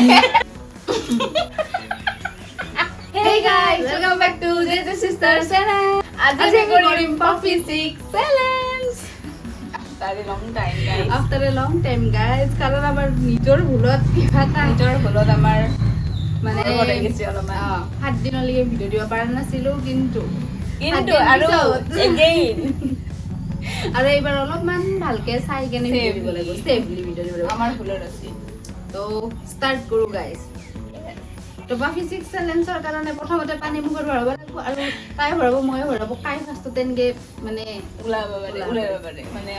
Hey guys, welcome back to JJ Sisters channel. আজি কৰিম puffy stick challenge. After a long time, guys. After a long time, guys. কাৰণ আমাৰ নিজৰ ভুলত কিবা এটা নিজৰ ভুলত আমাৰ মানে হৈ গৈছে অলপমান। 7 দিনলৈকে ভিডিঅ' দিব পৰা নাছিলো কিন্তু আৰু again আৰু এইবাৰ অলপমান ভালকে চাই কেনে ভিডিঅ' দিব লাগিব সেফলি ভিডিঅ' দিব লাগিব আমাৰ ভুলত আছে তো স্টাৰ্ট কৰো গাইস তো বাফি 6 চ্যালেঞ্জৰ কাৰণে প্ৰথমতে পানী মুখত ভৰাব লাগিব আৰু তাই ভৰাব মই ভৰাব কাই ফাৰ্ষ্ট তেনেকে মানে ওলাব পাৰে মানে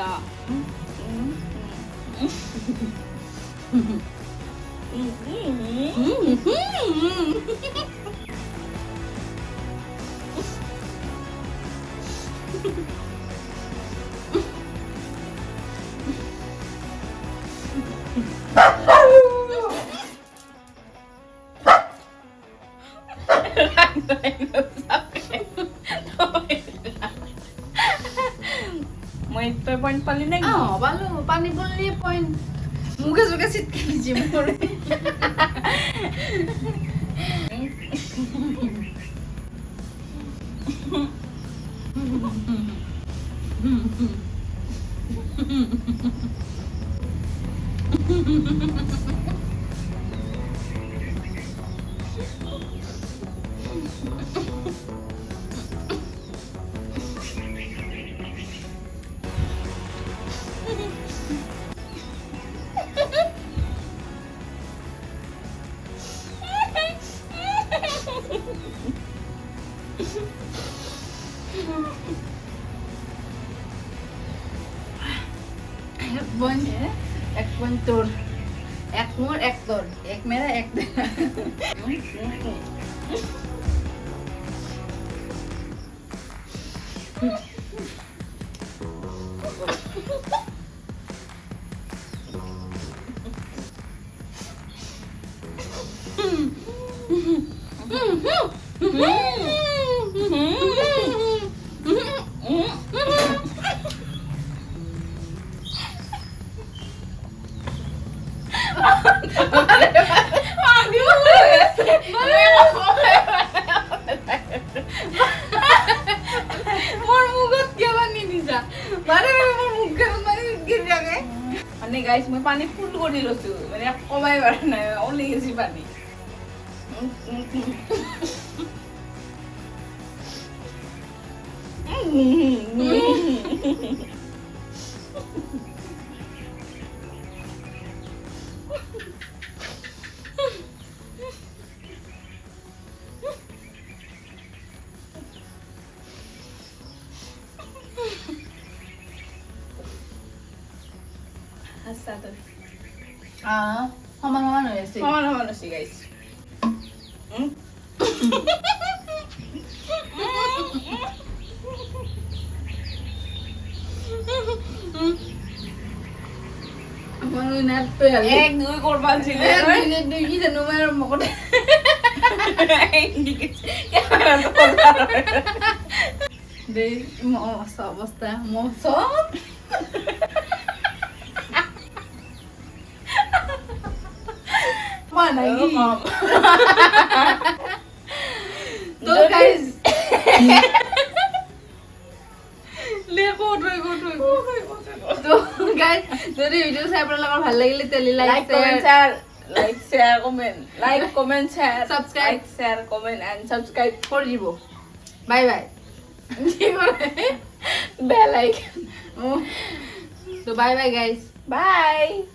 মই পয়েন্ট পালি না পালো পানী পড়লি পয়েন্ট মুখে চুকে চিটকে দিছি মোৰ এক পয়েন্ট তোৰ এক মোৰ এক তোৰ এক মেৰা এক মানে গাইস মই পানী ফুল কৰি লৈছো মানে কমাই পাৰা নাই অলি গেছি পানী সমান সমান হৈ আছে সমান আছে গাইস এক দুই করবা ছিল দুই কি জানো মই মকত দেই মস্ত অৱস্থা মস্ত Managi. So guys, So guys, যদি ভিডিও চাই আপোনালোকৰ ভাল লাগিলে তেলি like share, comment, share, Subscribe. like, share, comment and subscribe. কৰি দিব বাই বাই Bell icon. তো বাই বাই গাইস Bye.